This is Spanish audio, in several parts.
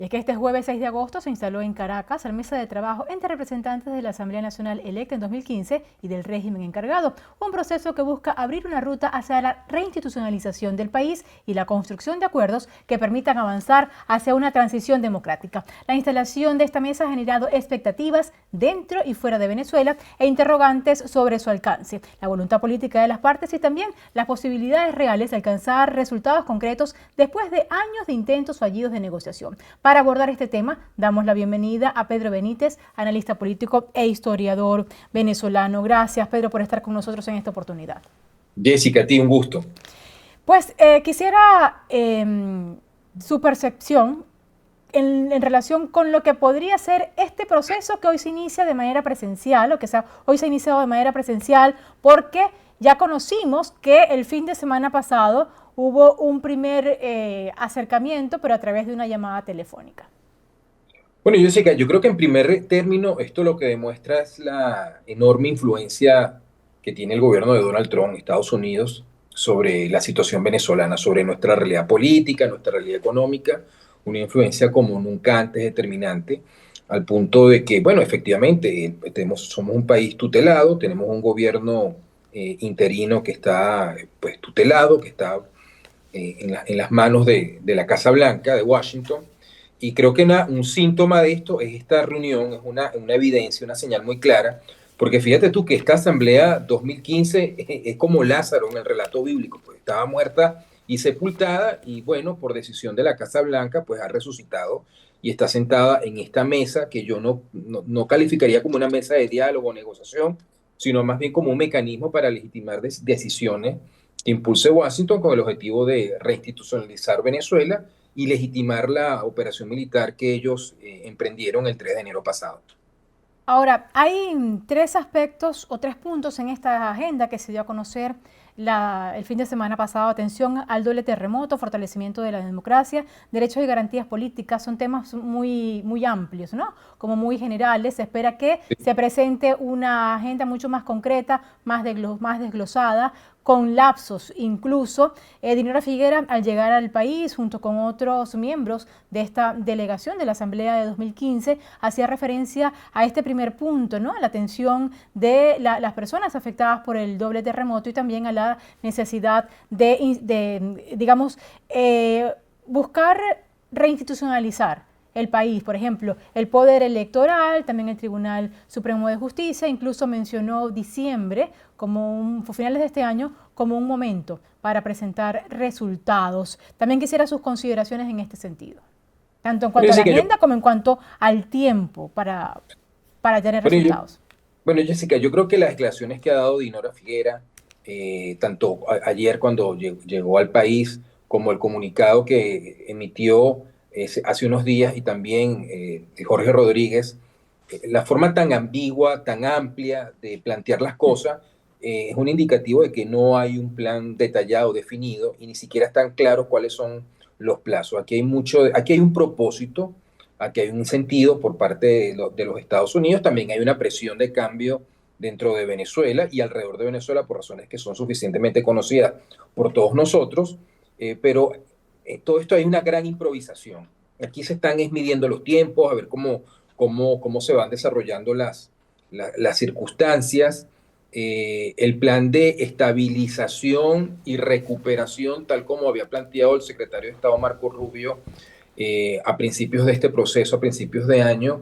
Es que este jueves 6 de agosto se instaló en Caracas la mesa de trabajo entre representantes de la Asamblea Nacional electa en 2015 y del régimen encargado, un proceso que busca abrir una ruta hacia la reinstitucionalización del país y la construcción de acuerdos que permitan avanzar hacia una transición democrática. La instalación de esta mesa ha generado expectativas dentro y fuera de Venezuela e interrogantes sobre su alcance, la voluntad política de las partes y también las posibilidades reales de alcanzar resultados concretos después de años de intentos fallidos de negociación. Para abordar este tema, damos la bienvenida a Pedro Benítez, analista político e historiador venezolano. Gracias, Pedro, por estar con nosotros en esta oportunidad. Jessica, a ti un gusto. Pues quisiera su percepción en relación con lo que podría ser este proceso que hoy se inicia de manera presencial, o que hoy se ha iniciado de manera presencial, porque ya conocimos que el fin de semana pasado hubo un primer acercamiento, pero a través de una llamada telefónica. Bueno, Jessica, yo creo que en primer término esto lo que demuestra es la enorme influencia que tiene el gobierno de Donald Trump en Estados Unidos sobre la situación venezolana, sobre nuestra realidad política, nuestra realidad económica, una influencia como nunca antes determinante, al punto de que, bueno, efectivamente, somos un país tutelado, tenemos un gobierno interino que está pues, tutelado, que está en las manos de la Casa Blanca, de Washington. Y creo que un síntoma de esto es esta reunión, es una evidencia, una señal muy clara, porque fíjate tú que esta asamblea 2015 es como Lázaro en el relato bíblico, pues estaba muerta y sepultada y bueno, por decisión de la Casa Blanca, pues ha resucitado y está sentada en esta mesa que yo no calificaría como una mesa de diálogo o negociación, sino más bien como un mecanismo para legitimar decisiones que impulse Washington con el objetivo de reinstitucionalizar Venezuela y legitimar la operación militar que ellos emprendieron el 3 de enero pasado. Ahora, hay tres aspectos o tres puntos en esta agenda que se dio a conocer el fin de semana pasado. Atención al doble terremoto, fortalecimiento de la democracia, derechos y garantías políticas. Son temas muy amplios, ¿no? Como muy generales. Se espera que se presente una agenda mucho más concreta, más desglosada, con lapsos incluso. Dinora Figuera, al llegar al país, junto con otros miembros de esta delegación de la Asamblea de 2015, hacía referencia a este primer punto, ¿no? A la atención de las personas afectadas por el doble terremoto y también a la necesidad digamos, buscar reinstitucionalizar el país, por ejemplo, el poder electoral, también el Tribunal Supremo de Justicia, incluso mencionó diciembre, finales de este año, como un momento para presentar resultados. También quisiera sus consideraciones en este sentido, tanto en Bueno, cuanto a la Jessica, agenda como en cuanto al tiempo para tener bueno, yo, resultados. bueno, Jessica, yo creo que las declaraciones que ha dado Dinora Figuera, tanto ayer cuando llegó al país, como el comunicado que emitió hace unos días y también Jorge Rodríguez, la forma tan ambigua, tan amplia de plantear las cosas, es un indicativo de que no hay un plan detallado, definido, y ni siquiera están claros cuáles son los plazos. Aquí hay un propósito, aquí hay un sentido por parte de los Estados Unidos, también hay una presión de cambio dentro de Venezuela y alrededor de Venezuela por razones que son suficientemente conocidas por todos nosotros, pero todo esto hay una gran improvisación. Aquí se están midiendo los tiempos, a ver cómo se van desarrollando las circunstancias. El plan de estabilización y recuperación, tal como había planteado el secretario de Estado Marco Rubio a principios de este proceso, a principios de año,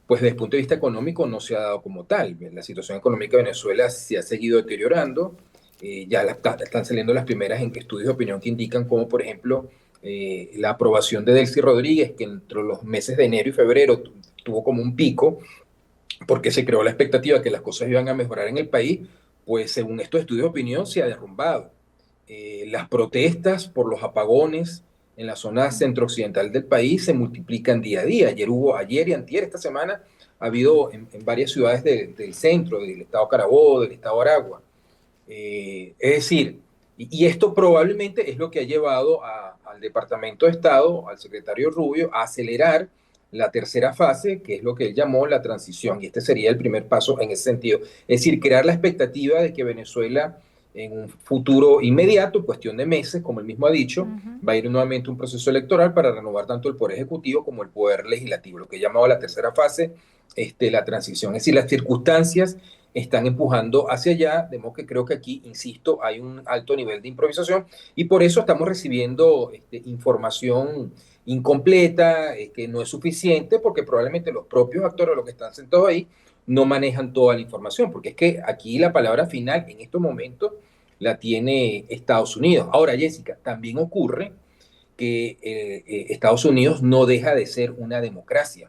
pues desde el punto de vista económico no se ha dado como tal. La situación económica de Venezuela se ha seguido deteriorando. Están saliendo las primeras estudios de opinión que indican como, por ejemplo, la aprobación de Delcy Rodríguez, que entre los meses de enero y febrero tuvo como un pico, porque se creó la expectativa de que las cosas iban a mejorar en el país, pues según estos estudios de opinión se ha derrumbado. Las protestas por los apagones en la zona centro-occidental del país se multiplican día a día. Ayer y antier, esta semana, ha habido en varias ciudades del centro, del estado Carabobo, del estado Aragua. Es decir, y esto probablemente es lo que ha llevado al Departamento de Estado, al secretario Rubio, a acelerar la tercera fase, que es lo que él llamó la transición, y este sería el primer paso en ese sentido. Es decir, crear la expectativa de que Venezuela en un futuro inmediato, cuestión de meses, como él mismo ha dicho, Ujú. va a ir nuevamente un proceso electoral para renovar tanto el Poder Ejecutivo como el Poder Legislativo, lo que he llamado la tercera fase, la transición. Es decir, las circunstancias están empujando hacia allá, de modo que creo que aquí, insisto, hay un alto nivel de improvisación y por eso estamos recibiendo información incompleta, que no es suficiente, porque probablemente los propios actores, los que están sentados ahí, no manejan toda la información, porque es que aquí la palabra final en estos momentos la tiene Estados Unidos. Ahora, Jessica, también ocurre que Estados Unidos no deja de ser una democracia,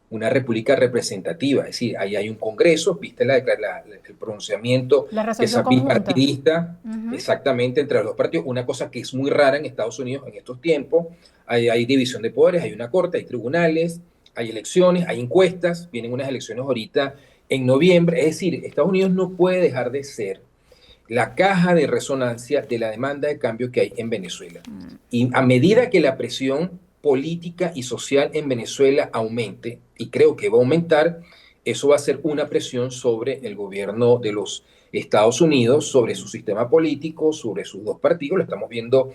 una república representativa, es decir, ahí hay un congreso, viste el pronunciamiento La que es resolución conjunta. bipartidista, Ujú. exactamente entre los dos partidos, una cosa que es muy rara en Estados Unidos en estos tiempos, hay división de poderes, hay una corte, hay tribunales, hay elecciones, hay encuestas, vienen unas elecciones ahorita en noviembre, es decir, Estados Unidos no puede dejar de ser la caja de resonancia de la demanda de cambio que hay en Venezuela. Mm. Y a medida que la presión política y social en Venezuela aumente, y creo que va a aumentar, eso va a ser una presión sobre el gobierno de los Estados Unidos, sobre su sistema político, sobre sus dos partidos, lo estamos viendo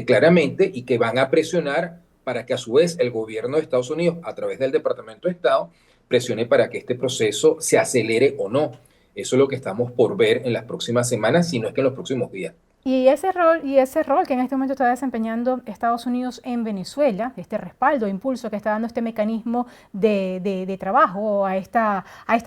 claramente, y que van a presionar para que a su vez el gobierno de Estados Unidos, a través del Departamento de Estado, presione para que este proceso se acelere o no. Eso es lo que estamos por ver en las próximas semanas, si no es que en los próximos días. Y ese rol que en este momento está desempeñando Estados Unidos en Venezuela, este respaldo, impulso que está dando este mecanismo de trabajo a esta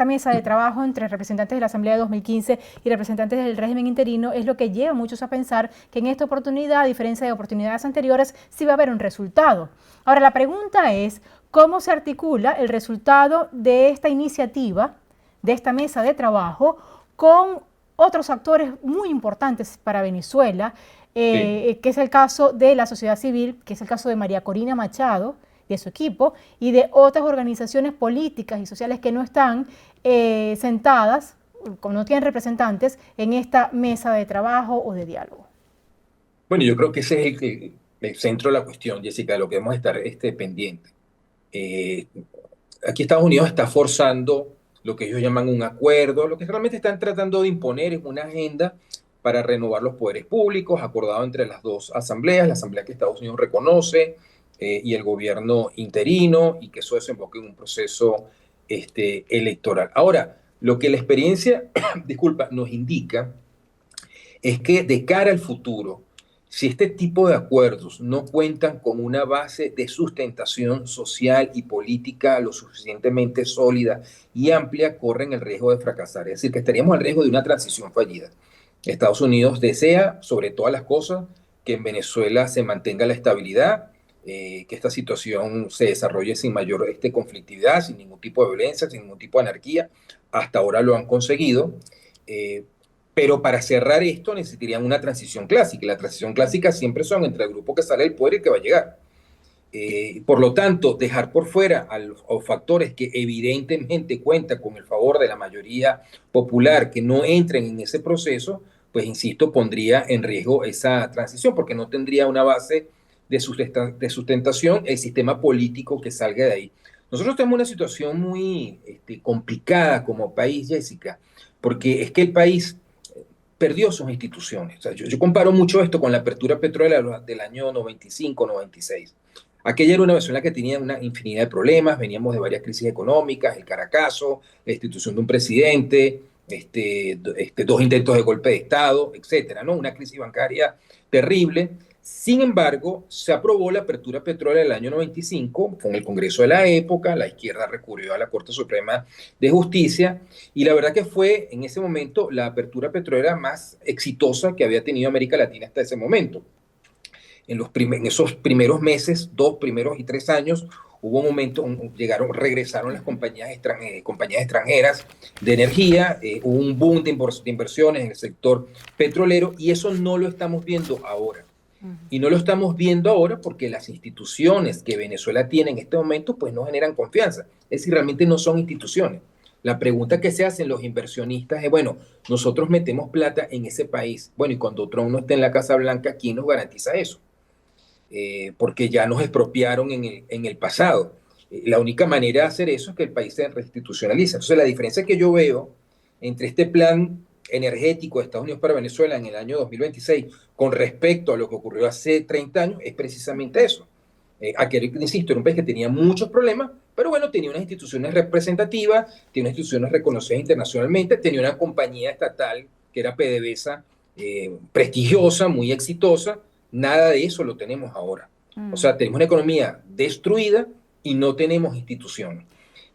mesa de trabajo entre representantes de la Asamblea de 2015 y representantes del régimen interino, es lo que lleva a muchos a pensar que en esta oportunidad, a diferencia de oportunidades anteriores, sí va a haber un resultado. Ahora, la pregunta es, ¿cómo se articula el resultado de esta iniciativa, de esta mesa de trabajo, con otros actores muy importantes para Venezuela, Sí. que es el caso de la sociedad civil, que es el caso de María Corina Machado, de su equipo, y de otras organizaciones políticas y sociales que no están sentadas, como no tienen representantes, en esta mesa de trabajo o de diálogo? Bueno, yo creo que ese es el centro de la cuestión, Jessica, de lo que debemos estar pendiente. Eh, Aquí Estados Unidos está forzando lo que ellos llaman un acuerdo, lo que realmente están tratando de imponer es una agenda para renovar los poderes públicos, acordado entre las dos asambleas, la asamblea que Estados Unidos reconoce y el gobierno interino, y que eso desemboque en un proceso electoral. Ahora, lo que la experiencia, disculpa, nos indica es que de cara al futuro, si este tipo de acuerdos no cuentan con una base de sustentación social y política lo suficientemente sólida y amplia, corren el riesgo de fracasar. Es decir, que estaríamos al riesgo de una transición fallida. Estados Unidos desea, sobre todas las cosas, que en Venezuela se mantenga la estabilidad, que esta situación se desarrolle sin mayor conflictividad, sin ningún tipo de violencia, sin ningún tipo de anarquía. Hasta ahora lo han conseguido. Eh, pero para cerrar esto necesitarían una transición clásica. Y la transición clásica siempre son entre el grupo que sale del poder y el que va a llegar. Por lo tanto, dejar por fuera a los factores que evidentemente cuentan con el favor de la mayoría popular que no entren en ese proceso, pues insisto, pondría en riesgo esa transición porque no tendría una base de sustentación el sistema político que salga de ahí. Nosotros tenemos una situación muy complicada como país, Jessica, porque es que el país perdió sus instituciones. O sea, yo comparo mucho esto con la apertura petrolera del año 95, 96. Aquella era una Venezuela que tenía una infinidad de problemas, veníamos de varias crisis económicas, el Caracazo, la institución de un presidente, dos intentos de golpe de Estado, etcétera, ¿no? Una crisis bancaria terrible. Sin embargo, se aprobó la apertura petrolera del año 95 con el Congreso de la época, la izquierda recurrió a la Corte Suprema de Justicia y la verdad que fue en ese momento la apertura petrolera más exitosa que había tenido América Latina hasta ese momento. En esos primeros meses, 2 primeros y 3 años, hubo un momento, regresaron las compañías extranjeras de energía, hubo un boom de inversiones en el sector petrolero y eso no lo estamos viendo ahora. Y no lo estamos viendo ahora porque las instituciones que Venezuela tiene en este momento pues no generan confianza. Es decir, realmente no son instituciones. La pregunta que se hacen los inversionistas es, bueno, nosotros metemos plata en ese país. Bueno, y cuando Trump no esté en la Casa Blanca, ¿quién nos garantiza eso? Porque ya nos expropiaron en el pasado. La única manera de hacer eso es que el país se reinstitucionalice. Entonces, la diferencia que yo veo entre este plan energético de Estados Unidos para Venezuela en el año 2026 con respecto a lo que ocurrió hace 30 años es precisamente eso. Aquel, insisto, era un país que tenía muchos problemas, pero bueno, tenía unas instituciones representativas, tenía unas instituciones reconocidas internacionalmente, tenía una compañía estatal que era PDVSA, prestigiosa, muy exitosa. Nada de eso lo tenemos ahora. O sea, tenemos una economía destruida y no tenemos instituciones.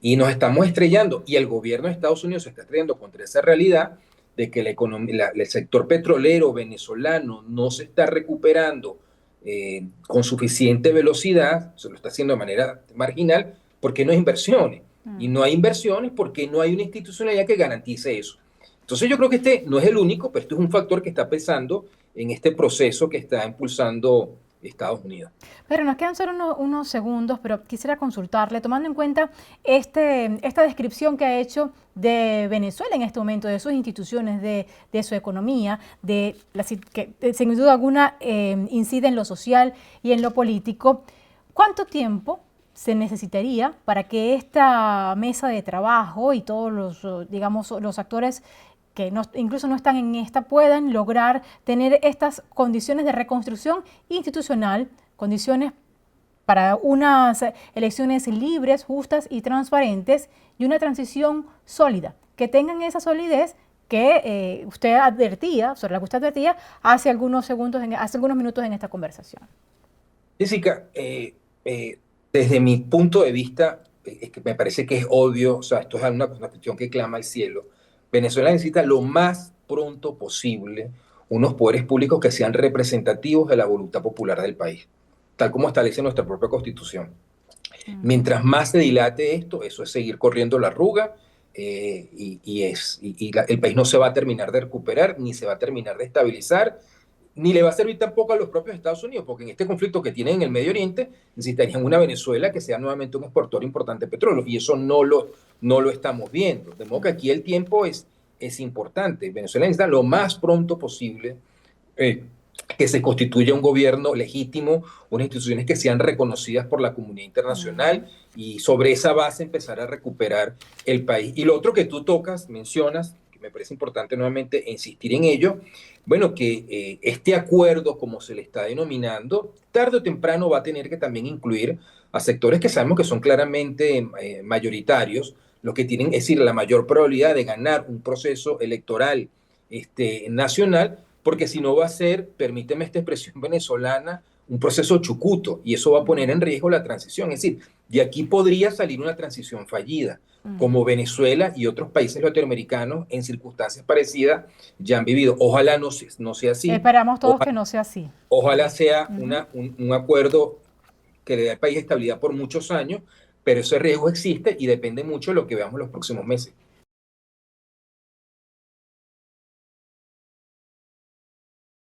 Y nos estamos estrellando, y el gobierno de Estados Unidos se está estrellando contra esa realidad de que la economía, el sector petrolero venezolano no se está recuperando con suficiente velocidad, se lo está haciendo de manera marginal, porque no hay inversiones. Y no hay inversiones porque no hay una institucionalidad que garantice eso. Entonces yo creo que este no es el único, pero esto es un factor que está pesando en este proceso que está impulsando Estados Unidos. Pero nos quedan solo unos segundos, pero quisiera consultarle, tomando en cuenta esta descripción que ha hecho de Venezuela en este momento, de sus instituciones, de su economía, que sin duda alguna incide en lo social y en lo político. ¿Cuánto tiempo se necesitaría para que esta mesa de trabajo y todos los, digamos, los actores que incluso no están en esta, puedan lograr tener estas condiciones de reconstrucción institucional, condiciones para unas elecciones libres, justas y transparentes y una transición sólida, que tengan esa solidez que usted advertía, sobre la que usted advertía hace algunos minutos en esta conversación? Jessica, desde mi punto de vista, es que me parece que es obvio, o sea, esto es una cuestión que clama al cielo. Venezuela necesita lo más pronto posible unos poderes públicos que sean representativos de la voluntad popular del país, tal como establece nuestra propia Constitución. Mientras más se dilate esto, eso es seguir corriendo la arruga el país no se va a terminar de recuperar, ni se va a terminar de estabilizar, ni le va a servir tampoco a los propios Estados Unidos, porque en este conflicto que tienen en el Medio Oriente necesitarían una Venezuela que sea nuevamente un exportador importante de petróleo, y eso no lo estamos viendo. De modo que aquí el tiempo es importante. Venezuela necesita lo más pronto posible que se constituya un gobierno legítimo, unas instituciones que sean reconocidas por la comunidad internacional y sobre esa base empezar a recuperar el país. Y lo otro que tú tocas, mencionas, que me parece importante nuevamente insistir en ello, bueno, que este acuerdo, como se le está denominando, tarde o temprano va a tener que también incluir a sectores que sabemos que son claramente mayoritarios, los que tienen, es decir, la mayor probabilidad de ganar un proceso electoral nacional, porque si no va a ser, permíteme esta expresión venezolana, un proceso chucuto, y eso va a poner en riesgo la transición. Es decir, de aquí podría salir una transición fallida, como Venezuela y otros países latinoamericanos en circunstancias parecidas ya han vivido. Ojalá no sea así. Esperamos todos que no sea así. Ojalá sea un acuerdo que le dé al país estabilidad por muchos años, pero ese riesgo existe y depende mucho de lo que veamos los próximos meses.